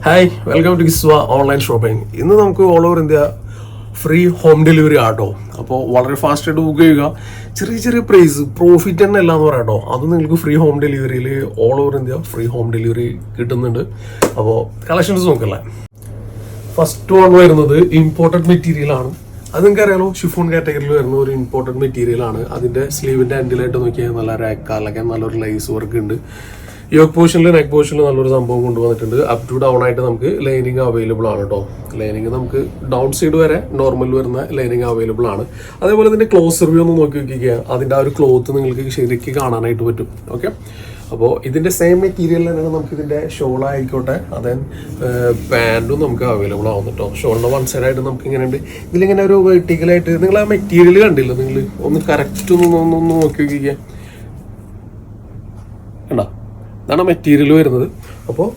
Hi welcome to Kiswa online shopping. ഇന്ന് നമുക്ക് all over India free home delivery ആട്ടോ. അപ്പോൾ വളരെ ഫാസ്റ്റായിട്ട് ബുക്ക് ചെയ്യുക. ചെറിയ ചെറിയ പ്രൈസ് പ്രോഫിറ്റ് തന്നെ അല്ല എന്ന് പറയാം കേട്ടോ. അത് നിങ്ങൾക്ക് ഫ്രീ ഹോം ഡെലിവറിയിൽ all over India free home delivery കിട്ടുന്നുണ്ട്. അപ്പോൾ കളക്ഷൻസ് നോക്കല്ലേ. ഫസ്റ്റ് വൺ വരുന്നത് ഇമ്പോർട്ടഡ് മെറ്റീരിയൽ ആണ്. അത് നിങ്ങൾക്ക് അറിയാലോ, ഷിഫോൺ കാറ്റഗറിയിൽ വരുന്ന ഒരു ഇമ്പോർട്ടഡ് മെറ്റീരിയൽ ആണ്. അതിന്റെ സ്ലീവിന്റെ എൻഡിലായിട്ട് നോക്കിയാൽ നല്ല റാക്കാലൊക്കെ നല്ലൊരു ലൈസ് വർക്ക് ഉണ്ട്. യോക്ക് പോർഷനിൽ നെക്ക് പോർഷനിൽ നല്ലൊരു സംഭവം കൊണ്ടുവന്നിട്ടുണ്ട്. അപ് ടു ഡൗൺ ആയിട്ട് നമുക്ക് ലൈനിങ് അവൈലബിൾ ആണ് കേട്ടോ. ലൈനിങ് നമുക്ക് ഡൗൺ സൈഡ് വരെ നോർമൽ വരുന്ന ലൈനിങ് അവൈലബിൾ ആണ്. അതേപോലെ ഇതിന്റെ ക്ലോസ് റിവ്യൂ ഒന്ന് നോക്കി നോക്കിക്കുക. അതിന്റെ ആ ഒരു ക്ലോത്ത് നിങ്ങൾക്ക് ശരിക്കും കാണാനായിട്ട് പറ്റും. ഓക്കെ, അപ്പോൾ ഇതിന്റെ സെയിം മെറ്റീരിയൽ തന്നെയാണ് നമുക്ക് ഇതിന്റെ ഷോൾ ആയിക്കോട്ടെ, അതേ പാൻറ്റും നമുക്ക് അവൈലബിൾ ആവും കേട്ടോ. ഷോളിന്റെ വൺ സൈഡ് ആയിട്ട് നമുക്ക് ഇങ്ങനെ ഉണ്ട്. ഇതിലിങ്ങനെ ഒരു വെർട്ടിക്കലായിട്ട് നിങ്ങൾ ആ മെറ്റീരിയൽ കണ്ടില്ല, നിങ്ങൾ ഒന്ന് കറക്റ്റ് ഒന്ന് നോക്കി നോക്കിക്കുക. കണ്ടോ, ഇതാണ് മെറ്റീരിയൽ വരുന്നത്. അപ്പോൾ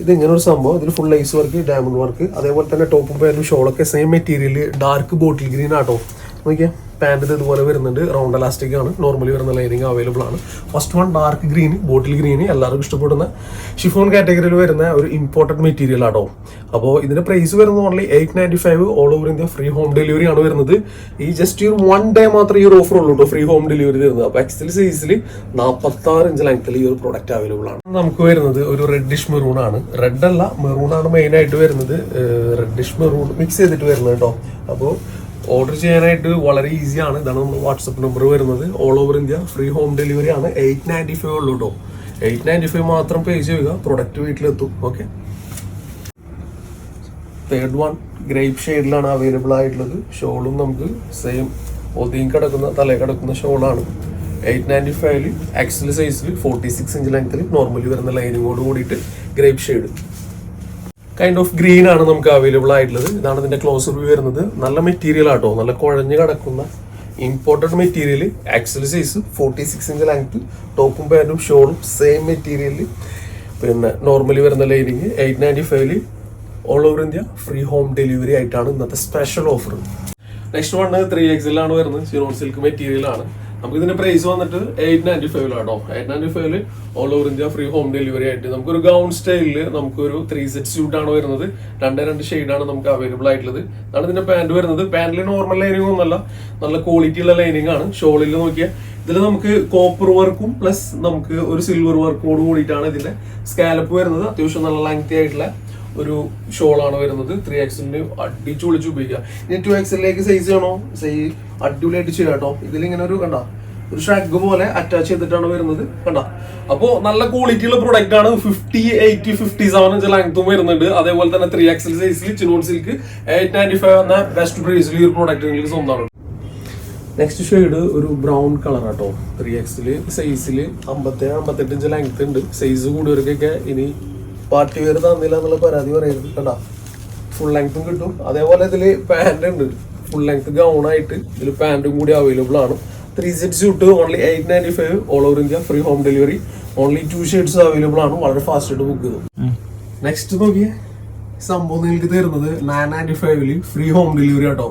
ഇത് ഇങ്ങനെ ഒരു സംഭവം. ഇതിൽ full lace work, diamond work, അതേപോലെ തന്നെ ടോപ്പും പാൻറ്റും ഷോളൊക്കെ same material. Dark bottle green ആട്ടോ. നോക്കിയാൽ പാൻറ്റ് ഇതുപോലെ വരുന്നുണ്ട്. റൗണ്ട് എലാസ്റ്റിക് ആണ്. നോർമലി വരുന്ന ലൈനിങ് അവൈലബിൾ ആണ്. First one dark green, bottle green, എല്ലാവർക്കും ഇഷ്ടപ്പെടുന്ന ഷിഫോൺ കാറ്റഗറിയിൽ വരുന്ന ഒരു ഇമ്പോർട്ടൻറ്റ് മെറ്റീരിയൽ ആട്ടോ. അപ്പോൾ ഇതിന്റെ പ്രൈസ് വരുന്നത് only 895. All over India free home delivery ആണ് വരുന്നത്. ഈ ജസ്റ്റ് ഒരു 1 ഡേ മാത്രമേ ഈ ഒരു ഓഫർ ഉള്ളൂ കേട്ടോ, ഫ്രീ ഹോം ഡെലിവറി തരുന്നത്. അപ്പോൾ എക്സൽ സൈസിൽ 46 ഇഞ്ച് ലെങ്ത്തിൽ ഈ ഒരു പ്രോഡക്റ്റ് അവൈലബിൾ ആണ്. നമുക്ക് വരുന്നത് ഒരു റെഡിഷ് മെറൂൺ ആണ്. റെഡ് അല്ല, മെറൂൺ ആണ് മെയിൻ ആയിട്ട് വരുന്നത്. റെഡിഷ് മെറൂൺ മിക്സ് ചെയ്തിട്ട് വരുന്നത് കേട്ടോ. അപ്പോൾ ഓർഡർ ചെയ്യാനായിട്ട് വളരെ ഈസിയാണ്. ഇതാണ് നമ്മുടെ വാട്സപ്പ് നമ്പർ വരുന്നത്. All over India free home delivery ആണ്. 895 ഉള്ളൂ കേട്ടോ. 895 മാത്രം പേ ചെയ്യുക, പ്രൊഡക്റ്റ് വീട്ടിലെത്തും. ഓക്കെ, തേർഡ് വൺ ഗ്രേപ്പ് ഷെയ്ഡിലാണ് അവൈലബിൾ ആയിട്ടുള്ളത്. ഷോളും നമുക്ക് സെയിം ഒതുങ്ങി കിടക്കുന്ന തലയിൽ കിടക്കുന്ന ഷോളാണ്. 895 എക്സൽ സൈസിൽ 46 ഇഞ്ച് ലെങ്ത്തിൽ നോർമലി വരുന്ന ലൈനിങ്ങോട് കൂടിയിട്ട് grape shade kind of green ആണ് നമുക്ക് അവൈലബിൾ ആയിട്ടുള്ളത്. ഇതാണ് ഇതിന്റെ ക്ലോസ് റിവ്യൂ വരുന്നത്. നല്ല മെറ്റീരിയൽ ആട്ടോ, നല്ല കുഴഞ്ഞു കിടക്കുന്ന imported material. XL size 46 inch length, ടോപ്പും പാൻറ്റും ഷോളും സെയിം മെറ്റീരിയലിൽ. പിന്നെ നോർമലി വരുന്ന lining. 895 all over India free home delivery ആയിട്ടാണ് ഇന്നത്തെ special offer. Next one 3XL ആണ് വരുന്നത്. സിറോൺ സിൽക്ക് മെറ്റീരിയൽ ആണ്. നമുക്ക് ഇതിന്റെ പ്രൈസ് വന്നിട്ട് 895 ആട്ടോ. 895 all over India free home delivery ആയിട്ട് നമുക്കൊരു ഗൗൺ സ്റ്റൈലില് നമുക്കൊരു 3 സെറ്റ് സ്യൂട്ട് ആണ് വരുന്നത്. 2 ഷെയ്ഡാണ് നമുക്ക് അവൈലബിൾ ആയിട്ടുള്ളത്. അതാണ് ഇതിന്റെ പാന്റ് വരുന്നത്. പാന്റിൽ നോർമൽ ലൈനിങ് ഒന്നല്ല, നല്ല ക്വാളിറ്റി ഉള്ള ലൈനിങ് ആണ്. ഷോളിൽ നോക്കിയാൽ ഇതിൽ നമുക്ക് കോപ്പർ വർക്കും പ്ലസ് നമുക്ക് ഒരു സിൽവർ വർക്കോട് കൂടിയിട്ടാണ് ഇതിന്റെ സ്കാലപ്പ് വരുന്നത്. അത്യാവശ്യം നല്ല ലെങ്തി ആയിട്ടുള്ള ഒരു ഷോളാണ് വരുന്നത്. 3XL അടിച്ചു വിളിച്ച് ഉപയോഗിക്കുക. ഇനി 2XL സൈസ് ചെയ്യണോ, അടിപൊളിയായിട്ട് ചെയ്യാം കേട്ടോ. ഇതിലിങ്ങനെ ഒരു കണ്ട ഒരു ഷ്രഗ് പോലെ അറ്റാച്ച് ചെയ്തിട്ടാണ് വരുന്നത്. കണ്ട, അപ്പോ നല്ല ക്വാളിറ്റി ഉള്ള പ്രൊഡക്റ്റ് ആണ്. 50, 80, 57 ഇഞ്ച് ലെങ്ത്തും വരുന്നുണ്ട്. അതേപോലെ തന്നെ 3XL സൈസിൽ ചിനോൺ സിൽക്ക് 895 എന്ന ബെസ്റ്റ് പ്രൈസിൽ ഈ ഒരു പ്രൊഡക്റ്റ് നിങ്ങൾക്ക് സ്വന്തമാണ്. നെക്സ്റ്റ് ഷെയ്ഡ് ഒരു ബ്രൗൺ കളർ ആട്ടോ. 3XL സൈസിൽ 57-58 ഇഞ്ച് ലെങ്ത് ഉണ്ട്. സൈസ് കൂടിയവർക്കൊക്കെ ഇനി പാർട്ടി വെയർ തന്നില്ല എന്നുള്ള പരാതി പറയരുത്. കണ്ട, ഫുൾ ലെങ്ത്തും കിട്ടും. അതേപോലെ ഇതിൽ പാന്റ് ഉണ്ട്, ഫുൾ ലെങ്ത് ഗൗൺ ആയിട്ട്. ഇതിൽ പാന്റും കൂടി അവൈലബിൾ ആണ്. 3 set suit only 895 all over India free home delivery. Only 2 shades available ആണ്. വളരെ ഫാസ്റ്റ് ആയിട്ട് ബുക്ക് ചെയ്തു. നെക്സ്റ്റ് നോക്കിയേ, സംഭവം നിങ്ങൾക്ക് തരുന്നത് 995 ഫ്രീ ഹോം ഡെലിവറി ആട്ടോ.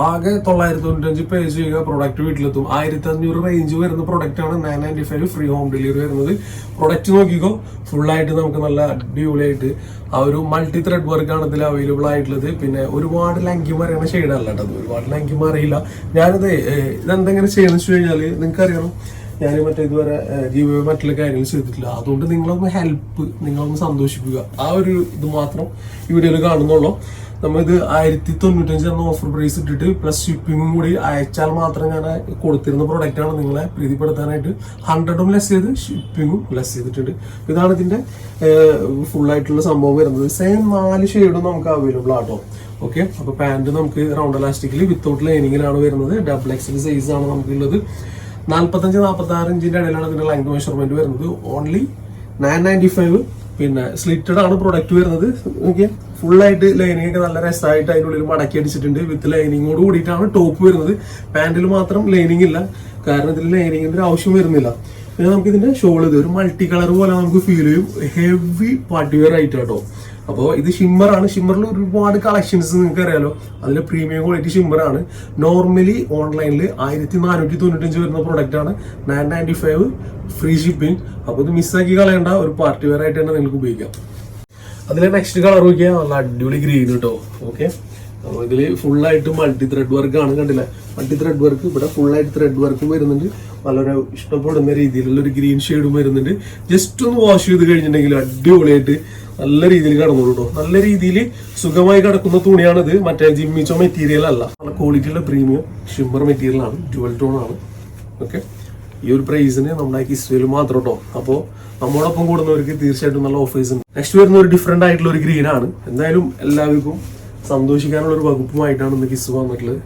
ആകെ 995 പേ ചെയ്യുക, പ്രൊഡക്റ്റ് വീട്ടിലെത്തും. 1500 റേഞ്ച് വരുന്ന പ്രൊഡക്റ്റ് ആണ് 995 ഫ്രീ ഹോം ഡെലിവറി വരുന്നത്. പ്രൊഡക്റ്റ് നോക്കിക്കോ, ഫുള്ളായിട്ട് നമുക്ക് നല്ല അടിപൊളിയായിട്ട് ആ ഒരു മൾട്ടി ത്രെഡ് വർക്കാണ് ഇതിൽ അവൈലബിൾ ആയിട്ടുള്ളത്. പിന്നെ ഒരുപാട് ലങ്കിമ അറിയണ ഷെയ്ഡല്ല കേട്ടോ. ഒരുപാട് ലങ്കിമ അറിയില്ല. ഞാനിത് ഇതെന്തെങ്ങനെ ചെയ്യുന്നത് വെച്ച് കഴിഞ്ഞാൽ നിങ്ങൾക്ക് അറിയണം, ഞാൻ മറ്റേ ഇതുവരെ ഗീവ് മറ്റുള്ള കാര്യങ്ങൾ ചെയ്തിട്ടില്ല. അതുകൊണ്ട് നിങ്ങളൊന്ന് ഹെൽപ്പ്, നിങ്ങളൊന്ന് സന്തോഷിക്കുക. ആ ഒരു ഇത് മാത്രം ഈ വീഡിയോയിൽ കാണുന്നുള്ളൂ. നമ്മളിത് 1095 എന്ന ഓഫർ പ്രൈസ് ഇട്ടിട്ട് പ്ലസ് ഷിപ്പിങ്ങും കൂടി അയച്ചാൽ മാത്രം ഞാൻ കൊടുത്തിരുന്ന പ്രൊഡക്റ്റ് ആണ്. നിങ്ങളെ പ്രീതിപ്പെടുത്താനായിട്ട് 100 ലെസ് ചെയ്ത് ഷിപ്പിങ്ങും ലെസ് ചെയ്തിട്ടുണ്ട്. ഇതാണ് ഇതിന്റെ ഫുൾ ആയിട്ടുള്ള സംഭവം വരുന്നത്. സെയിം 4 ഷെയ്ഡും നമുക്ക് അവൈലബിൾ ആട്ടോ. ഓക്കെ, അപ്പൊ പാന്റ് നമുക്ക് റൗണ്ട് എലാസ്റ്റിക്കിൽ വിത്തൗട്ട് ലൈനിങ്ങിലാണ് വരുന്നത്. XL സൈസ് ആണ് നമുക്കുള്ളത്. 45-46 ഇഞ്ചിന്റെ ഇടയിലാണ് ഇതിന്റെ ലെങ്ത് മെഷർമെന്റ് വരുന്നത്. ഓൺലി 995. പിന്നെ സ്ലിറ്റഡ് ആണ് പ്രൊഡക്റ്റ് വരുന്നത്. ഓക്കെ, ഫുൾ ആയിട്ട് ലൈനിങ് ഒക്കെ നല്ല രസമായിട്ട് അതിൻ്റെ ഉള്ളിൽ മടക്കി അടിച്ചിട്ടുണ്ട്. വിത്ത് ലൈനിങ്ങോട് കൂടിയിട്ടാണ് ടോപ്പ് വരുന്നത്. പാന്റിൽ മാത്രം ലൈനിങ് ഇല്ല, കാരണം ഇതിൽ ലൈനിങ്ങിന്റെ ഒരു ആവശ്യം വരുന്നില്ല. പിന്നെ നമുക്ക് ഇതിന്റെ ഷോൾ ഇത് ഒരു മൾട്ടി കളർ പോലെ നമുക്ക് ഫീൽ ചെയ്യും. ഹെവി പാർട്ടി വെയർ ആയിട്ട് കേട്ടോ. അപ്പോൾ ഇത് ഷിമ്മർ ആണ്. ഷിമ്മറിൽ ഒരുപാട് കളക്ഷൻസ് നിങ്ങൾക്ക് അറിയാലോ. അതിൽ പ്രീമിയം ക്വാളിറ്റി ഷിമ്മർ ആണ്. നോർമലി ഓൺലൈനിൽ 1495 വരുന്ന പ്രൊഡക്റ്റ് ആണ്. 995 ഫ്രീ ഷിപ്പിംഗ്. അപ്പോൾ ഇത് മിസ്സാക്കി കളയേണ്ട, ഒരു പാർട്ടി വെയർ ആയിട്ട് തന്നെ നിങ്ങൾക്ക് ഉപയോഗിക്കാം. അതിലെ നെക്സ്റ്റ് കളർ നോക്കിയാൽ നല്ല അടിപൊളി ഗ്രീൻ കേട്ടോ. ഓക്കെ, അപ്പോൾ ഇതിൽ ഫുള്ളായിട്ട് മൾട്ടി ത്രെഡ് വർക്ക് ആണ്, കണ്ടില്ലേ? മൾട്ടി ത്രെഡ് വർക്ക്, ഇവിടെ ഫുള്ളായിട്ട് ത്രെഡ് വർക്കും വരുന്നുണ്ട്. നല്ലൊരു ഇഷ്ടപ്പെടുന്ന രീതിയിലുള്ള ഒരു ഗ്രീൻ ഷെയ്ഡും വരുന്നുണ്ട്. ജസ്റ്റ് ഒന്ന് വാഷ് ചെയ്ത് കഴിഞ്ഞിട്ടുണ്ടെങ്കിൽ അടിപൊളിയായിട്ട് നല്ല രീതിയിൽ കിടന്നോളൂ കേട്ടോ. നല്ല രീതിയിൽ സുഖമായി കിടക്കുന്ന തുണിയാണിത്. മറ്റേ ജിമ്മിച്ചോ മെറ്റീരിയൽ അല്ല, നല്ല ക്വാളിറ്റിയുള്ള പ്രീമിയം ഷിമ്മർ മെറ്റീരിയൽ ആണ്, ഡ്യുവൽ ടോൺ ആണ്. ഓക്കെ, ഈ ഒരു പ്രൈസിന് നമ്മുടെ കിസ്വയിൽ മാത്രം കേട്ടോ. അപ്പോൾ നമ്മോടൊപ്പം കൂടുന്നവർക്ക് തീർച്ചയായിട്ടും നല്ല ഓഫേഴ്സ് ഉണ്ട്. നെക്സ്റ്റ് വരുന്ന ഒരു ഡിഫറെന്റ് ആയിട്ടുള്ള ഒരു ഗ്രീൻ ആണ്. എന്തായാലും എല്ലാവർക്കും സന്തോഷിക്കാനുള്ള ഒരു വകുപ്പുമായിട്ടാണ് ഇന്ന് കിസ്വ വന്നിട്ടുള്ളത്.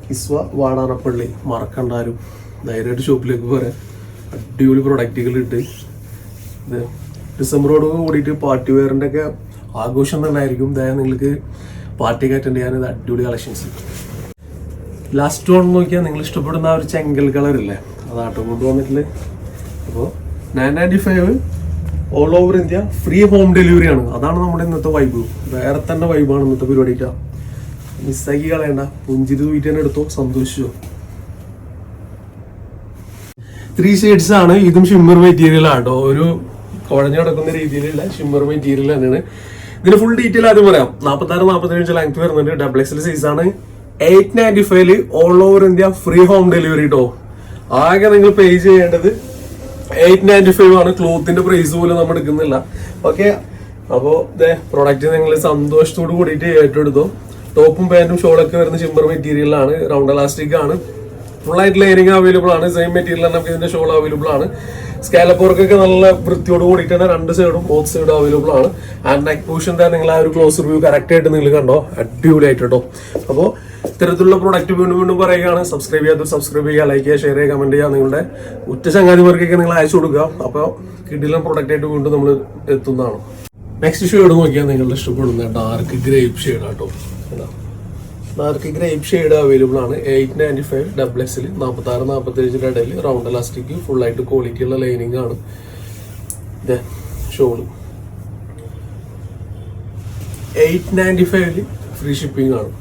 കിസ്വ വാടാനപ്പള്ളി മറക്കണ്ടാലും ധൈര്യമായിട്ട് ഷോപ്പിലേക്ക് പോരാ. അടിപൊളി പ്രൊഡക്റ്റുകൾ ഇട്ട് ഇത് ഡിസംബറോട് കൂടിയിട്ട് പാർട്ടി വെയറിൻ്റെ ഒക്കെ ആഘോഷം തന്നെ ആയിരിക്കും. അതായത് നിങ്ങൾക്ക് പാർട്ടിക്ക് അറ്റൻഡ് ചെയ്യാൻ ഇത് അടിപൊളി കളക്ഷൻസ്. ലാസ്റ്റ് വൺ നോക്കിയാൽ നിങ്ങൾ ഇഷ്ടപ്പെടുന്ന ആ ഒരു ചെങ്കൽ കളർ ഇല്ലേ, അതാട്ടോ കൊണ്ട് വന്നിട്ടുള്ളത്. അപ്പോൾ 995 all over India free home delivery ആണ്. അതാണ് നമ്മുടെ ഇന്നത്തെ വൈബ്. വേറെ തന്നെ വൈബാണ് ഇന്നത്തെ പരിപാടിയിട്ടാ. മിസ്സാക്കി കളയണ്ട, പുഞ്ചിരി തൂയിട്ട് തന്നെ എടുത്തോ, സന്തോഷിച്ചോ. 3 ഷെയ്ഡ്സ് ആണ്. ഇതും ഷിമ്മർ മെറ്റീരിയൽ ആട്ടോ. ഒരു കുഴഞ്ഞു കിടക്കുന്ന രീതിയിലുള്ള ഷിമ്മർ മെറ്റീരിയൽ തന്നെയാണ്. ഇതിന് ഫുൾ ഡീറ്റെയിൽ ആദ്യം പറയാം. 46-47 ലെങ്ത് വരുന്നുണ്ട്. XXL സൈസ് ആണ്. 895 all over India free home delivery കേട്ടോ. ആകെ നിങ്ങൾ പേ ചെയ്യേണ്ടത് 895 ആണ്. ക്ലോത്തിന്റെ പ്രൈസ് പോലും നമ്മൾ എടുക്കുന്നില്ല. ഓക്കെ, അപ്പോൾ ഇതേ പ്രൊഡക്റ്റ് നിങ്ങൾ സന്തോഷത്തോട് കൂടിയിട്ട് ഏറ്റെടുത്തോ. ടോപ്പും പാന്റും ഷോളൊക്കെ വരുന്ന ഷിമ്മർ മെറ്റീരിയലാണ്. റൗണ്ട് എലാസ്റ്റിക് ആണ്. ഫുൾ ആയിട്ട് ലൈനിങ് അവൈലബിൾ ആണ്. സെയിം മെറ്റീരിയൽ നമുക്ക് ഇതിന്റെ ഷോൾ അവൈലബിൾ ആണ്. സ്കാലപ്പ് വർക്കൊക്കെ നല്ല വൃത്തിയോട് കൂടിയിട്ട് തന്നെ 2 സൈഡും ബോത്ത് സൈഡും അവൈലബിൾ ആണ്. ആൻഡ് നെക്ക് പോർഷന്റെ നിങ്ങൾ ആ ഒരു ക്ലോസ് റിവ്യൂ കറക്റ്റ് ആയിട്ട് നിങ്ങൾ കണ്ടോ, അടിപൊളിയായിട്ട് കേട്ടോ. അപ്പോൾ ഇത്തരത്തിലുള്ള പ്രൊഡക്റ്റ് വീണ്ടും പറയുകയാണ്. സബ്സ്ക്രൈബ് ചെയ്യാത്തവർ സബ്സ്ക്രൈബ് ചെയ്യുക, ലൈക്ക് ചെയ്യുക, ഷെയർ ചെയ്യുക, കമന്റ് ചെയ്യുക. നിങ്ങളുടെ ഉറ്റ ചങ്ങാതിമാർക്കൊക്കെ നിങ്ങൾ അയച്ചു കൊടുക്കുക. അപ്പോൾ കിടിലൻ പ്രൊഡക്റ്റ് ആയിട്ട് വീണ്ടും നമ്മൾ എത്തുന്നതാണ്. നെക്സ്റ്റ് ഷെയ്ഡ് നോക്കിയാൽ നിങ്ങൾ ഇഷ്ടപ്പെടുന്ന ഡാർക്ക് ഗ്രേപ്പ് ഷെയ്ഡ് ആട്ടോ. ഡാർക്ക് ഗ്രേപ്പ് ഷെയ്ഡ് അവൈലബിൾ ആണ്. 895 XXL 46-47 ഇടയിൽ റൗണ്ട് എലാസ്റ്റിക് ഫുൾ ആയിട്ട് ക്വാളിറ്റി ഉള്ള ലൈനിങ് ആണ്. ഷോള് 895 ഫ്രീ ഷിപ്പിംഗ് ആണ്.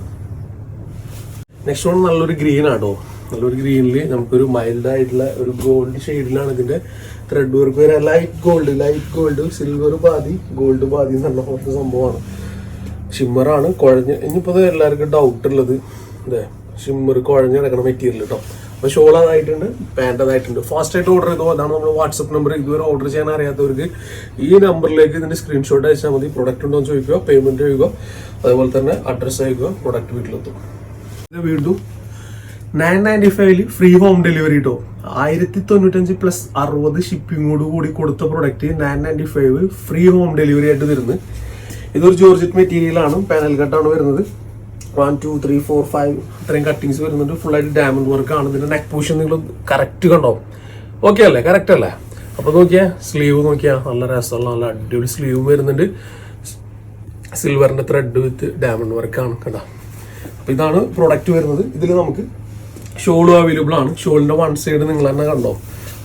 നെക്സ്റ്റ് വൺ നല്ലൊരു ഗ്രീൻ ആട്ടോ. നല്ലൊരു ഗ്രീനിൽ നമുക്കൊരു മൈൽഡ് ആയിട്ടുള്ള ഒരു ഗോൾഡ് ഷെയ്ഡിലാണ് ഇതിന്റെ ത്രെഡ് വർക്ക് വരെ. ലൈറ്റ് ഗോൾഡ് സിൽവർ പാതി ഗോൾഡ് പാതി എന്നുള്ള കുറച്ച് സംഭവമാണ്. ഷിമ്മറാണ്. കുഴഞ്ഞ് ഇനിയിപ്പോൾ എല്ലാവർക്കും ഡൗട്ട് ഉള്ളത് അതെ ഷിമ്മർ കുഴഞ്ഞ് കിടക്കുന്ന മെറ്റീരിയൽ കേട്ടോ. അപ്പോൾ ഷോൾ അതായിട്ടുണ്ട്, പാൻറ് അതായിട്ടുണ്ട്. ഫാസ്റ്റ് ആയിട്ട് ഓർഡർ ചെയ്തോ. അതാണ് നമ്മുടെ വാട്സപ്പ് നമ്പർ. ഇതുവരെ ഓർഡർ ചെയ്യാൻ അറിയാത്തവർക്ക് ഈ നമ്പറിലേക്ക് ഇതിന്റെ സ്ക്രീൻഷോട്ട് അയച്ചാൽ മതി. പ്രൊഡക്റ്റ് ഉണ്ടോ എന്ന് ചോദിക്കുക, പേയ്മെന്റ് ചെയ്യുക, അതുപോലെ തന്നെ അഡ്രസ്സ് അയക്കുക, പ്രൊഡക്റ്റ് വീട്ടിലെത്തും. ഇത് വീണ്ടും 995 ഫ്രീ ഹോം ഡെലിവറി കേട്ടോ. 1095 പ്ലസ് 60 ഷിപ്പിങ്ങോട് കൂടി കൊടുത്ത പ്രൊഡക്റ്റ് 995 ഫ്രീ ഹോം ഡെലിവറി ആയിട്ട് വരുന്നത്. ഇതൊരു ജോർജറ്റ് മെറ്റീരിയൽ ആണ്. പാനൽ കട്ടാണ് വരുന്നത്. 1 2 3 4 5 ഇത്രയും കട്ടിങ്സ് വരുന്നുണ്ട്. ഫുൾ ആയിട്ട് ഡയമണ്ട് വർക്ക് ആണ്. ഇതിന്റെ നെക്ക് പോർഷൻ നിങ്ങൾ കറക്റ്റ് കണ്ടോ? ഓക്കെ അല്ലേ? കറക്റ്റ് അല്ലേ? അപ്പൊ നോക്കിയാ സ്ലീവ് നോക്കിയാ നല്ല രസമുള്ള നല്ല അടിപൊളി സ്ലീവ് വരുന്നുണ്ട്. സിൽവറിന്റെ ത്രെഡ് വിത്ത് ഡയമണ്ട് വർക്ക് ആണ് കേട്ടോ. അപ്പൊ ഇതാണ് പ്രൊഡക്റ്റ് വരുന്നത്. ഇതിൽ നമുക്ക് ഷോളും അവൈലബിൾ ആണ്. ഷോളിന്റെ വൺ സൈഡ് നിങ്ങൾ തന്നെ കണ്ടോ,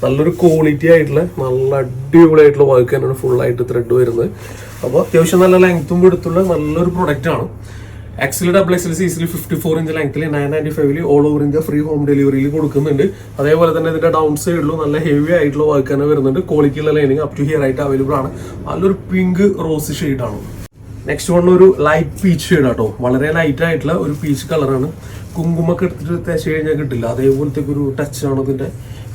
നല്ലൊരു ക്വാളിറ്റി ആയിട്ടുള്ള നല്ല അടിപൊളിയായിട്ടുള്ള വർക്ക് തന്നെയാണ് ഫുൾ ആയിട്ട് ത്രെഡ് വരുന്നത്. അപ്പോൾ അത്യാവശ്യം നല്ല ലെങ്ത്തും എടുത്തുള്ള നല്ലൊരു പ്രൊഡക്റ്റ് ആണ്. XXL സൈസിൽ 54 ഇഞ്ച് ലെങ്ത്തിൽ 995 all over India free home ഡെലിവറിയിൽ കൊടുക്കുന്നുണ്ട്. അതേപോലെ തന്നെ ഇതിന്റെ ഡൗൺ സൈഡിലും നല്ല ഹെവി ആയിട്ടുള്ള വർക്ക് തന്നെ വരുന്നുണ്ട്. ക്വാളിറ്റിയുള്ള ലൈനിങ് അപ് ടു ഹിയർ ആയിട്ട് അവൈലബിൾ ആണ്. നല്ലൊരു പിങ്ക് റോസ് ഷെയ്ഡ് ആണ്. നെക്സ്റ്റ് വൺ ഒരു ലൈറ്റ് പീച്ച് ഷെയ്ഡ് ആട്ടോ. വളരെ ലൈറ്റ് ആയിട്ടുള്ള ഒരു പീച്ച് കളറാണ്. കുങ്കുമൊക്കെ എടുത്തിട്ട് തേച്ച് കഴിഞ്ഞാൽ കിട്ടില്ല, അതേപോലത്തെ ഒരു ടച്ച് ആണ് ഇതിന്റെ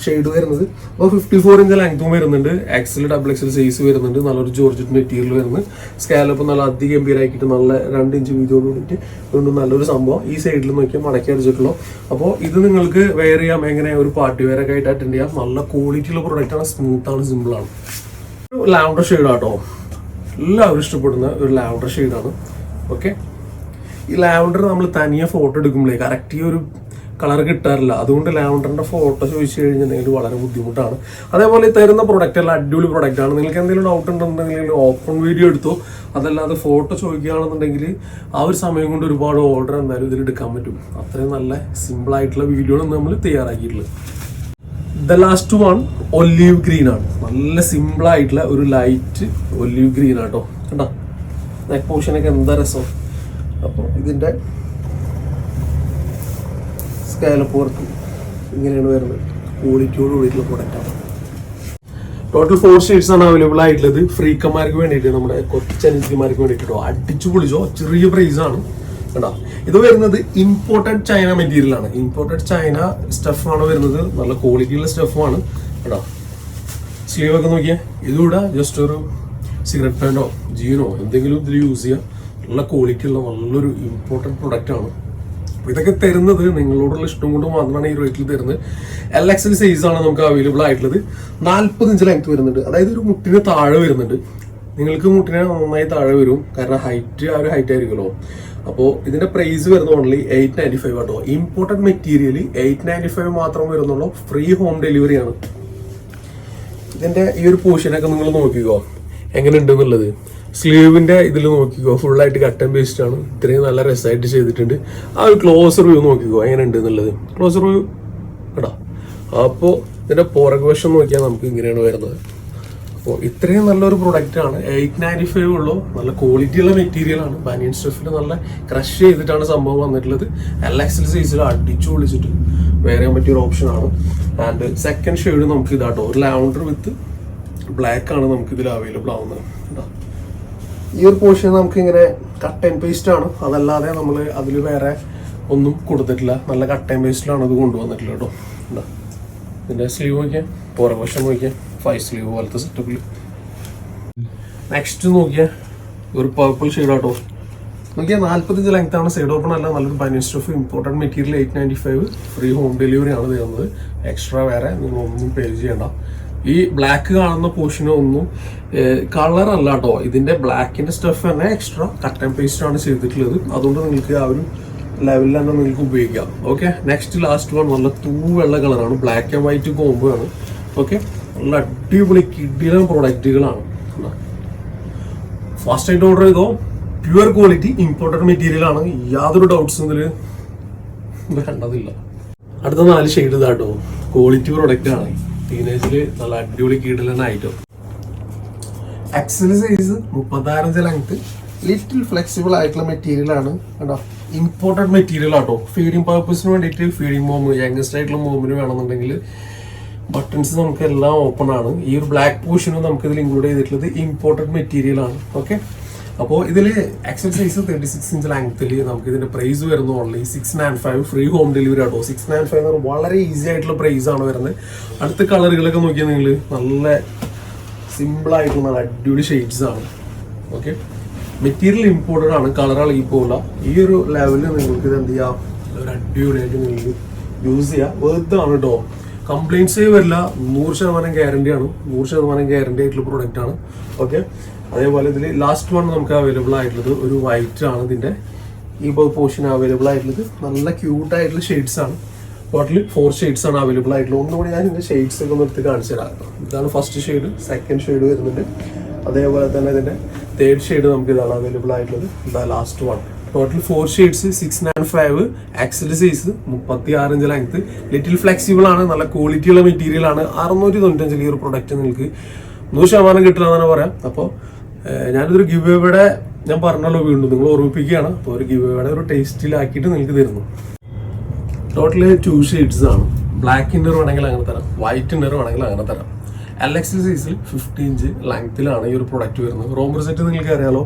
ഷെയ്ഡ് വരുന്നത്. അപ്പോൾ 54 ഇഞ്ച് ലെങ്ത്തും വരുന്നുണ്ട്. XXL സൈസ് വരുന്നുണ്ട്. നല്ലൊരു ജോർജറ്റ് മെറ്റീരിയൽ വരുന്നത്. സ്കാലപ്പ് നല്ല അതിഗംഭീരമാക്കിയിട്ട് നല്ല 2 ഇഞ്ച് വീതിയോട് കൂടിയിട്ട് വീണ്ടും നല്ലൊരു സംഭവം. ഈ സൈഡിൽ നോക്കിയാൽ മടക്കി അടിച്ചിട്ടുള്ളൂ. അപ്പോൾ ഇത് നിങ്ങൾക്ക് വെയർ ചെയ്യാം. എങ്ങനെ ഒരു പാർട്ടി വെയർ ഒക്കെ ആയിട്ട് അറ്റൻഡ് ചെയ്യാം. നല്ല ക്വാളിറ്റിയുള്ള പ്രൊഡക്റ്റ് ആണ്. സ്മൂത്ത് ആണ്, സിമ്പിൾ ആണ്. ഒരു ലാവണ്ടർ ഷെയ്ഡ് ആട്ടോ. എല്ലാവരും ഇഷ്ടപ്പെടുന്ന ഒരു ലാവണ്ടർ ഷെയ്ഡാണ്. ഓക്കെ, ഈ ലാവണ്ടർ നമ്മൾ തനിയെ ഫോട്ടോ എടുക്കുമ്പോഴേ കറക്റ്റ് ഈ ഒരു കളർ കിട്ടാറില്ല. അതുകൊണ്ട് ലാവണ്ടറിന്റെ ഫോട്ടോ ചോദിച്ചു കഴിഞ്ഞിട്ടുണ്ടെങ്കിൽ വളരെ ബുദ്ധിമുട്ടാണ്. അതേപോലെ തരുന്ന പ്രൊഡക്റ്റ് എല്ലാം അടിപൊളി പ്രൊഡക്റ്റ് ആണ്. നിങ്ങൾക്ക് എന്തെങ്കിലും ഡൗട്ട് ഉണ്ടെന്നുണ്ടെങ്കിൽ ഓപ്പൺ വീഡിയോ എടുത്തോ. അതല്ലാതെ ഫോട്ടോ ചോദിക്കുകയാണെന്നുണ്ടെങ്കിൽ ആ ഒരു സമയം കൊണ്ട് ഒരുപാട് ഓർഡർ എന്തായാലും ഇതിൽ എടുക്കാൻ പറ്റും. അത്രയും നല്ല സിമ്പിൾ ആയിട്ടുള്ള വീഡിയോ ആണ് നമ്മൾ തയ്യാറാക്കിയിട്ടുള്ളത്. The last one olive green ആണ്. നല്ല സിമ്പിൾ ആയിട്ടുള്ള ഒരു ലൈറ്റ് ഒലീവ് ഗ്രീൻ ആട്ടോ. കണ്ടോ നെക്ക് പോർഷനൊക്കെ എന്താ രസം. അപ്പോൾ ഇതിന്റെ സ്കാലപ്പ് വർക്ക് ഇങ്ങനെയാണ് വരുന്നത്. ക്വാളിറ്റിയോട് കൂടിയിട്ടുള്ള പ്രൊഡക്റ്റാണ്. ടോട്ടൽ 4 ഷെയ്ഡ്സ് ആണ് അവൈലബിൾ ആയിട്ടുള്ളത്. ഫ്രീക്കന്മാർക്ക് വേണ്ടിയിട്ട്, നമ്മുടെ കൊച്ചനിയത്തിമാർക്ക് വേണ്ടിയിട്ടോ അടിച്ചു പൊളിച്ചോ ചെറിയ പ്രൈസ് ആണ് കേട്ടോ. ഇത് വരുന്നത് ഇമ്പോർട്ടഡ് ചൈന മെറ്റീരിയൽ ആണ്. ഇമ്പോർട്ടഡ് ചൈന സ്റ്റഫാണ് വരുന്നത്. നല്ല ക്വാളിറ്റിയുള്ള സ്റ്റഫാണ് കേട്ടോ. സ്ലീവ് ഒക്കെ നോക്കിയാൽ ഇതുകൂടെ ജസ്റ്റ് ഒരു സിഗരറ്റ് പാൻറ്റോ ജീനോ എന്തെങ്കിലും ഇതിൽ യൂസ് ചെയ്യാം. നല്ല ക്വാളിറ്റി ഉള്ള നല്ലൊരു ഇമ്പോർട്ടൻറ്റ് പ്രൊഡക്റ്റ് ആണ്. അപ്പോൾ ഇതൊക്കെ തരുന്നത് നിങ്ങളോടുള്ള ഇഷ്ടം കൊണ്ട് മാത്രമാണ് ഈ റേറ്റിൽ തരുന്നത്. LXL സൈസ് ആണ് നമുക്ക് അവൈലബിൾ ആയിട്ടുള്ളത്. 40 ഇഞ്ച് ലെങ്ത് വരുന്നുണ്ട്. അതായത് ഒരു മുട്ടിന് താഴെ വരുന്നുണ്ട്. നിങ്ങൾക്ക് മുട്ടിനെ നന്നായി താഴെ വരും, കാരണം ഹൈറ്റ് ആ ഒരു ഹൈറ്റ് ആയിരിക്കുമല്ലോ. അപ്പോൾ ഇതിന്റെ പ്രൈസ് വരുന്നത് ഓൺലി 895 ആട്ടോ. ഇമ്പോർട്ടഡ് മെറ്റീരിയൽ 895 മാത്രം വരുന്നുള്ളൂ. ഫ്രീ ഹോം ഡെലിവറി ആണ്. ഇതിന്റെ ഈ ഒരു പോർഷനൊക്കെ നിങ്ങൾ നോക്കിക്കോ എങ്ങനെ ഉണ്ടെന്നുള്ളത്. സ്ലീവിന്റെ ഇതിൽ നോക്കിക്കോ, ഫുള്ളായിട്ട് കട്ട് ആൻഡ് പേസ്റ്റ് ആണ്. ഇത്രയും നല്ല രസമായിട്ട് ചെയ്തിട്ടുണ്ട്. ആ ഒരു ക്ലോസർ വ്യൂ നോക്കിക്കോ എങ്ങനെ ഉണ്ട് എന്നുള്ളത്. ക്ലോസർ വ്യൂ കേട്ടോ. അപ്പോൾ ഇതിന്റെ പുറകു വശം നോക്കിയാൽ നമുക്ക് ഇങ്ങനെയാണ് വരുന്നത്. അപ്പോൾ ഇത്രയും നല്ലൊരു പ്രൊഡക്റ്റ് ആണ്. 895 ഉള്ളൂ. നല്ല ക്വാളിറ്റി ഉള്ള മെറ്റീരിയൽ ആണ്. ബാനിയൻ സ്റ്റഫിൽ നല്ല ക്രഷ് ചെയ്തിട്ടാണ് സംഭവം വന്നിട്ടുള്ളത്. LXL സൈസിൽ അടിച്ചു പൊളിച്ചിട്ട് വേറെ പറ്റിയൊരു ഓപ്ഷൻ ആണ്. ആൻഡ് സെക്കൻഡ് ഷെയ്ഡ് നമുക്ക് ഇതാട്ടോ, ഒരു ലാവണ്ടർ വിത്ത് ബ്ലാക്ക് ആണ് നമുക്ക് ഇതിൽ അവൈലബിൾ ആവുന്നത്. ഈ ഒരു പോർഷൻ നമുക്ക് ഇങ്ങനെ കട്ട് ആൻഡ് പേസ്റ്റ് ആണ്. അതല്ലാതെ നമ്മൾ അതിൽ വേറെ ഒന്നും കൊടുത്തിട്ടില്ല. നല്ല കട്ട് ആൻഡ് പേസ്റ്റിലാണ് ഇത് കൊണ്ടുവന്നിട്ടുള്ളത് കേട്ടോ. ഇതിന്റെ സ്ലീവ് നോക്കിയാൽ, പുറവശം നോക്കിയാൽ 5 സ്ലീവ് പോലത്തെ സെറ്റപ്പിൽ. നെക്സ്റ്റ് നോക്കിയാൽ ഒരു പർപ്പിൾ ഷെയ്ഡ് ആട്ടോ. നോക്കിയാൽ 45 ലെങ്ത് ആണ്. സൈഡ് ഓപ്പൺ അല്ല. നല്ലൊരു banian stuff important material. 895 free home delivery ആണ് തരുന്നത്. എക്സ്ട്രാ വേറെ നിങ്ങൾ ഒന്നും പേ ചെയ്യണ്ട. ഈ ബ്ലാക്ക് കാണുന്ന പോർഷന് ഒന്നും കളർ അല്ല കേട്ടോ. ഇതിന്റെ ബ്ലാക്കിന്റെ സ്റ്റഫ് തന്നെ എക്സ്ട്രാ കട്ട് ആൻഡ് പേസ്റ്റ് ആണ് ചെയ്തിട്ടുള്ളത്. അതുകൊണ്ട് നിങ്ങൾക്ക് ആ ഒരു ലെവലിൽ തന്നെ നിങ്ങൾക്ക് ഉപയോഗിക്കാം. ഓക്കെ, നെക്സ്റ്റ് ലാസ്റ്റ് വൺ നല്ല തൂവെള്ള കളറാണ്. ബ്ലാക്ക് ആൻഡ് വൈറ്റ് കോംബോ ആണ്. ഓക്കെ, നല്ല അടിപൊളി കിടിലൻ പ്രൊഡക്റ്റുകളാണ്. ഫാസ്റ്റ് ആയിട്ട് ഓർഡർ ചെയ്തോ. പ്യുവർ ക്വാളിറ്റി ഇമ്പോർട്ടഡ് മെറ്റീരിയൽ ആണ്. യാതൊരു ഡൗട്ട്സും ഇതിൽ വേണ്ടതില്ല. അടുത്ത 4 ഷെയ്ഡ് ഇതാട്ടോ. ക്വാളിറ്റി പ്രൊഡക്റ്റ് ആണ്. ടീനേജില് നല്ല അടിപൊളി കിടിലനായിട്ടും. XL size 36 inch length. Little flexible ആയിട്ടുള്ള മെറ്റീരിയൽ ആണ് കേട്ടോ. ഇമ്പോർട്ടഡ് മെറ്റീരിയൽ ആട്ടോ. ഫീഡിങ് പർപ്പസിന് വേണ്ടിയിട്ട് ഫീഡിങ് മോം, യങ്ങസ്റ്റ് ആയിട്ടുള്ള മോമിന് വേണമെന്നുണ്ടെങ്കിൽ ബട്ടൺസ് നമുക്ക് എല്ലാം ഓപ്പൺ ആണ്. ഈ ഒരു ബ്ലാക്ക് പോർഷനും നമുക്ക് ഇതിൽ ഇൻക്ലൂഡ് ചെയ്തിട്ടുള്ളത് ഇമ്പോർട്ടഡ് മെറ്റീരിയൽ ആണ്. ഓക്കെ, അപ്പോൾ ഇതിൽ XL സൈസ് 36 ഇഞ്ച് ലെങ്ത്തിൽ നമുക്ക് ഇതിന്റെ പ്രൈസ് വരുന്നത് ഓൺലി 695 ഫ്രീ ഹോം ഡെലിവറി ആട്ടോ. 695 എന്ന് പറഞ്ഞാൽ വളരെ ഈസി ആയിട്ടുള്ള പ്രൈസ് ആണ് വരുന്നത്. അടുത്ത കളറുകളൊക്കെ നോക്കിയാൽ നിങ്ങൾ നല്ല സിമ്പിൾ ആയിട്ടുള്ള നല്ല അടിപൊളി ഷെയ്ഡ്സ് ആണ്. ഓക്കെ, മെറ്റീരിയൽ ഇമ്പോർട്ടഡ് ആണ്. കളർ ഇളകി പോകില്ല. ഈ ഒരു ലെവലിൽ നിങ്ങൾക്ക് ഇത് എന്ത് ചെയ്യാം, ഒരു അടിപൊളിയായിട്ട് നിങ്ങൾക്ക് യൂസ് ചെയ്യാം. വെറുതെ ആണ് കേട്ടോ. കംപ്ലൈൻറ്റ്സേ വരില്ല. 100% ഗ്യാരണ്ടി ആണ്. 100% ഗ്യാരണ്ടി ആയിട്ടുള്ള പ്രൊഡക്റ്റ് ആണ്. ഓക്കെ, അതേപോലെ ഇതിൽ ലാസ്റ്റ് വൺ നമുക്ക് അവൈലബിൾ ആയിട്ടുള്ളത് ഒരു വൈറ്റ് ആണ്. ഇതിന്റെ ഈ പോർഷൻ അവൈലബിൾ ആയിട്ടുള്ളത് നല്ല ക്യൂട്ട് ആയിട്ടുള്ള ഷെയ്ഡ്സ് ആണ്. ടോട്ടലി 4 ഷെയ്ഡ്സ് ആണ് അവൈലബിൾ ആയിട്ടുള്ളത്. ഒന്നുകൂടി ഞാൻ ഇതിന്റെ ഷെയ്ഡ്സ് ഒക്കെ ഒന്ന് എടുത്ത് കാണിച്ചു തരാം. ഇതാണ് ഫസ്റ്റ് ഷെയ്ഡ്. സെക്കൻഡ് ഷെയ്ഡ് വരുന്നുണ്ട്. അതേപോലെ തന്നെ ഇതിന്റെ തേർഡ് ഷെയ്ഡ് നമുക്ക് ഇതാണ് അവൈലബിൾ ആയിട്ടുള്ളത്. ഇതാ last one. Total 4 shades. 695 XL size 36 inch length. Little flexible ആണ്. നല്ല ക്വാളിറ്റി ഉള്ള മെറ്റീരിയൽ ആണ്. 695 ഈ ഒരു പ്രൊഡക്റ്റ് നിങ്ങൾക്ക് 100% കിട്ടില്ല എന്നാണ് പറയാം. അപ്പോൾ ഞാനിതൊരു ഗിവ് എവേയുടെ ഞാൻ പറഞ്ഞല്ലോ, വീണ്ടും നിങ്ങൾ ഓർമ്മിപ്പിക്കുകയാണ്. അപ്പോൾ ഒരു ഗിവ് എവേയുടെ ഒരു ടേസ്റ്റിലാക്കിയിട്ട് നിങ്ങൾക്ക് തരുന്നു. ടോട്ടല് 2 ഷെയ്ഡ്സ് ആണ്. ബ്ലാക്ക് ഇന്നർ വേണമെങ്കിൽ അങ്ങനെ തരാം, വൈറ്റ് ഇന്നർ വേണമെങ്കിൽ അങ്ങനെ തരാം. LXL സൈസിൽ 50 ഇഞ്ച് ലെങ്ത്തിലാണ് ഈ ഒരു പ്രൊഡക്റ്റ് വരുന്നത്. റോംബർ സെറ്റ് നിങ്ങൾക്ക് അറിയാലോ.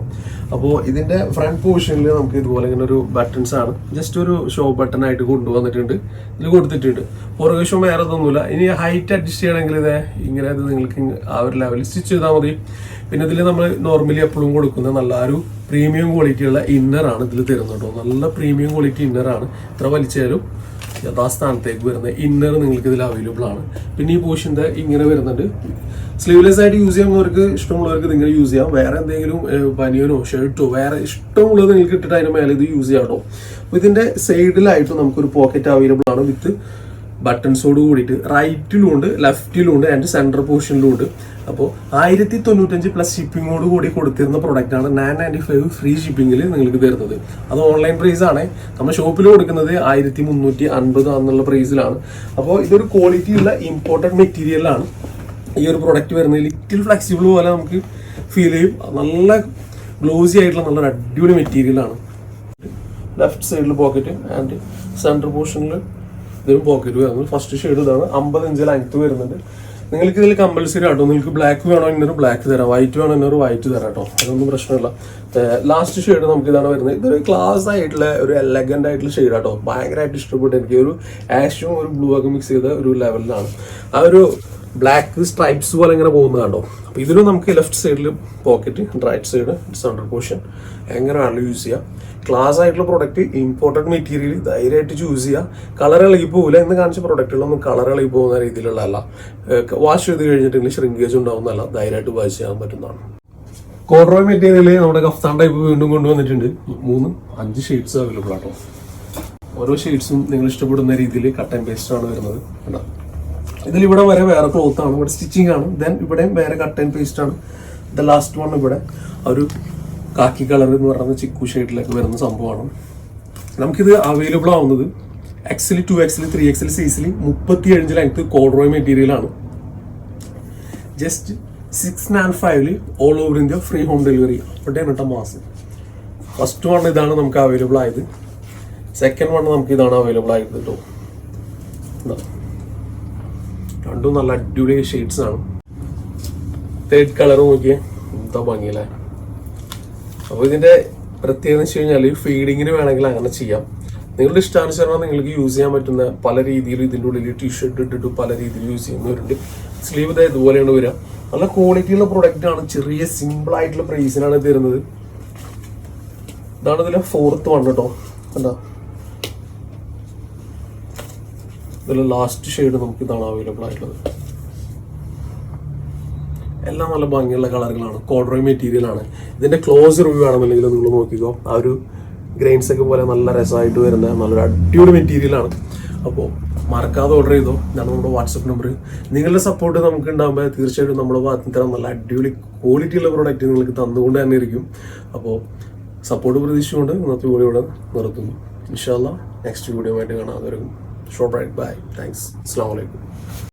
അപ്പോൾ ഇതിന്റെ ഫ്രണ്ട് പോർഷനിൽ നമുക്ക് ഇതുപോലെ ഇങ്ങനെ ഒരു ബട്ടൺസ് ആണ്. ജസ്റ്റ് ഒരു ഷോ ബട്ടൺ ആയിട്ട് കൊണ്ടുവന്നിട്ടുണ്ട്. ഇതിൽ കൊടുത്തിട്ടുണ്ട്. പുറകെ ഷോ വേറെ ഒന്നുമില്ല. ഇനി ഹൈറ്റ് അഡ്ജസ്റ്റ് ചെയ്യണമെങ്കിൽ ഇത് ഇങ്ങനെ ഇത് നിങ്ങൾക്ക് ആ ഒരു ലെവലിൽ സ്റ്റിച്ച് ചെയ്താൽ മതി. പിന്നെ ഇതിൽ നമ്മൾ നോർമലി എപ്പോഴും കൊടുക്കുന്ന നല്ല ഒരു പ്രീമിയം ക്വാളിറ്റി ഉള്ള ഇന്നർ ആണ് ഇതിൽ തരുന്നുണ്ടോ. നല്ല പ്രീമിയം ക്വാളിറ്റി ഇന്നർ ആണ്. ഇത്ര വലിച്ചാലും യഥാസ്ഥാനത്തേക്ക് വരുന്ന ഇന്നർ നിങ്ങൾക്ക് ഇതിൽ അവൈലബിൾ ആണ്. പിന്നെ ഈ പോർഷൻ്റെ ഇങ്ങനെ വരുന്നുണ്ട്. സ്ലീവ്ലെസ് ആയിട്ട് യൂസ് ചെയ്യുന്നവർക്ക് ഇഷ്ടമുള്ളവർക്ക് ഇത് ഇങ്ങനെ യൂസ് ചെയ്യാം. വേറെ എന്തെങ്കിലും ബനിയനോ ഷർട്ടോ വേറെ ഇഷ്ടമുള്ളത് നിങ്ങൾക്ക് ഇട്ടിട്ട് അതിന് മേലെ ഇത് യൂസ് ചെയ്യാം കേട്ടോ. അപ്പോൾ ഇതിന്റെ സൈഡിലായിട്ട് നമുക്കൊരു പോക്കറ്റ് അവൈലബിൾ ആണ് വിത്ത് ബട്ടൺസോട് കൂടിയിട്ട്. റൈറ്റിലും ഉണ്ട്, ലെഫ്റ്റിലും ഉണ്ട്, ആൻഡ് സെൻട്രൽ പോർഷനിലും ഉണ്ട്. അപ്പോൾ 1095 പ്ലസ് ഷിപ്പിങ്ങോട് കൂടി കൊടുത്തിരുന്ന പ്രൊഡക്റ്റ് ആണ് 995 ഫ്രീ ഷിപ്പിങ്ങിൽ നിങ്ങൾക്ക് തരുന്നത്. അത് ഓൺലൈൻ പ്രൈസ് ആണ്. നമ്മൾ ഷോപ്പിൽ കൊടുക്കുന്നത് 1350 എന്നുള്ള പ്രൈസിലാണ്. അപ്പോൾ ഇതൊരു ക്വാളിറ്റി ഉള്ള ഇമ്പോർട്ടഡ് മെറ്റീരിയലാണ് ഈ ഒരു പ്രൊഡക്റ്റ് വരുന്നത്. ലിറ്റിൽ ഫ്ലെക്സിബിൾ പോലെ നമുക്ക് ഫീൽ ചെയ്യും. നല്ല ഗ്ലോസി ആയിട്ടുള്ള നല്ലൊരു അടിപൊളി മെറ്റീരിയലാണ്. ലെഫ്റ്റ് സൈഡിൽ പോക്കറ്റ് ആൻഡ് സെൻട്രൽ പോർഷനിൽ ഇതിനും പോക്കറ്റ് വരുന്നത്. ഫസ്റ്റ് ഷെയ്ഡ് ഇതാണ്. 50 ഇഞ്ച് ലെങ്ത് വരുന്നുണ്ട്. നിങ്ങൾക്ക് ഇതിൽ കമ്പൽസറി ആട്ടോ. നിങ്ങൾക്ക് ബ്ലാക്ക് വേണോ എന്നൊരു ബ്ലാക്ക് തരാം, വൈറ്റ് വേണോ എന്നൊരു വൈറ്റ് തരാം കേട്ടോ, അതൊന്നും പ്രശ്നമില്ല. ലാസ്റ്റ് ഷെയ്ഡ് നമുക്ക് ഇതാണ് വരുന്നത്. ഇതൊരു ക്ലാസ് ആയിട്ടുള്ള ഒരു എലഗന്റ് ആയിട്ടുള്ള ഷെയ്ഡ് ആട്ടോ. ഭയങ്കരമായിട്ട് ഇഷ്ടപ്പെട്ടു എനിക്ക്. ഒരു ആഷും ഒരു ബ്ലൂ ഒക്കെ മിക്സ് ചെയ്ത ഒരു ലെവലിലാണ്. ആ ഒരു ബ്ലാക്ക് സ്ട്രൈപ്സ് പോലെ ഇങ്ങനെ പോകുന്നത് കണ്ടോ. അപ്പോൾ ഇതിലും നമുക്ക് ലെഫ്റ്റ് സൈഡിൽ pocket, right side central portion എങ്ങനെ വേണമെങ്കിലും യൂസ് ചെയ്യാം. ക്ലാസ് ആയിട്ടുള്ള പ്രൊഡക്റ്റ്, ഇമ്പോർട്ടൻറ്റ് മെറ്റീരിയൽ ധൈര്യമായിട്ട് ചൂസ് ചെയ്യുക. കളർ ഇളകി പോകില്ല. എന്ന് കാണിച്ച പ്രൊഡക്റ്റുകളൊന്നും കളർ ഇളകി പോകുന്ന രീതിയിലുള്ളതല്ല. വാഷ് ചെയ്ത് കഴിഞ്ഞിട്ടുണ്ടെങ്കിൽ ഷ്രിങ്കേജ് ഉണ്ടാവുന്നതല്ല, ധൈര്യമായിട്ട് വാഷ് ചെയ്യാൻ പറ്റുന്നതാണ്. കോഡ്രോയ് മെറ്റീരിയൽ നമ്മുടെ കഫ്താൻ ടൈപ്പ് വീണ്ടും കൊണ്ടുവന്നിട്ടുണ്ട്. 3-5 ഷെയ്ഡ്സ് അവൈലബിൾ ആട്ടോ. ഓരോ ഷെയ്ഡ്സും നിങ്ങൾ ഇഷ്ടപ്പെടുന്ന രീതിയിൽ കട്ട് ആൻഡ് പേസ്റ്റ് ആണ് വരുന്നത്. കണ്ടോ, ഇതിലിവിടെ വരെ വേറെ ക്ലോത്ത് ആണ്, ഇവിടെ സ്റ്റിച്ചിങ് ആണ്. ദെൻ ഇവിടെയും വേറെ കട്ട് ആൻഡ് പേസ്റ്റ് ആണ്. ദ ലാസ്റ്റ് വൺ ഇവിടെ ഒരു കാക്കി കളർ എന്ന് പറയുന്ന ചിക്കു ഷെയ്ഡിലേക്ക് വരുന്ന സംഭവമാണ്. നമുക്കിത് അവൈലബിൾ ആവുന്നത് XL, 2XL, 3XL സൈസിൽ 37 ലെങ്ത് കോഡ്രോയ് മെറ്റീരിയൽ ആണ്. Just 695 all over India free home delivery. അവിടെയാണ് കേട്ടോ മാസം. ഫസ്റ്റ് വൺ ഇതാണ് നമുക്ക് അവൈലബിൾ ആയത്. സെക്കൻഡ് വൺ നമുക്ക് ഇതാണ് അവൈലബിൾ ആയത് കേട്ടോ. രണ്ടും നല്ല അടിപൊളി ഷെയ്ഡ്സ് ആണ്. തേർഡ് കളർ നോക്കിയേ, എന്താ ഭംഗിയല്ലേ. അപ്പോൾ ഇതിന്റെ പ്രത്യേകത എന്ന് വെച്ച് കഴിഞ്ഞാൽ ഫീഡിങ്ങിന് വേണമെങ്കിൽ അങ്ങനെ ചെയ്യാം. നിങ്ങളുടെ ഇഷ്ടാനുസരണം നിങ്ങൾക്ക് യൂസ് ചെയ്യാൻ പറ്റുന്ന പല രീതിയിൽ ഇതിൻ്റെ ഉള്ളിൽ ടീഷർട്ട് ഇട്ടിട്ട് പല രീതിയിൽ യൂസ് ചെയ്യുന്നവരുണ്ട്. സ്ലീവ് ഇതാ ഇതുപോലെയാണ് വരിക. നല്ല ക്വാളിറ്റിയുള്ള പ്രൊഡക്റ്റ് ആണ്. ചെറിയ സിമ്പിൾ ആയിട്ടുള്ള പ്രൈസിനാണ് തരുന്നത്. ഇതാണ് ഇതിലെ 4th വൺ കേട്ടോ. എന്താ ഇതിൽ ലാസ്റ്റ് ഷെയ്ഡ് നമുക്ക് ഇതാണ് അവൈലബിൾ ആയിട്ടുള്ളത്. എല്ലാം നല്ല ഭംഗിയുള്ള കളറുകളാണ്. കോഡ്രോയ് മെറ്റീരിയൽ ആണ്. ഇതിന്റെ ക്ലോസ് റിവ്യൂ ആണെന്നുണ്ടെങ്കിൽ നിങ്ങൾ നോക്കിക്കോ. ആ ഒരു ഗ്രെയിൻസ് ഒക്കെ പോലെ നല്ല രസമായിട്ട് വരുന്ന നല്ലൊരു അടിപൊളി മെറ്റീരിയൽ ആണ്. അപ്പോൾ മറക്കാതെ ഓർഡർ ചെയ്തോ. ഇതാണ് നമ്മുടെ വാട്സപ്പ് നമ്പർ. നിങ്ങളുടെ സപ്പോർട്ട് നമുക്ക് ഉണ്ടാകുമ്പോൾ തീർച്ചയായിട്ടും നമ്മുടെ ഭാഗത്ത് തരാൻ നല്ല അടിപൊളി ക്വാളിറ്റിയുള്ള പ്രോഡക്റ്റ് നിങ്ങൾക്ക് തന്നുകൊണ്ട് തന്നെ ഇരിക്കും. അപ്പോൾ സപ്പോർട്ട് പ്രതീക്ഷിച്ചുകൊണ്ട് ഇന്നത്തെ വീഡിയോ ഇവിടെ നിർത്തുന്നു. ഇൻഷാ അല്ലാഹ് നെക്സ്റ്റ് വീഡിയോ ആയിട്ട് കാണാം. അതൊരു ഷോർട്ട് റൈറ്റ്. ബൈ. താങ്ക്സ്. അസ്സലാമു അലൈക്കും.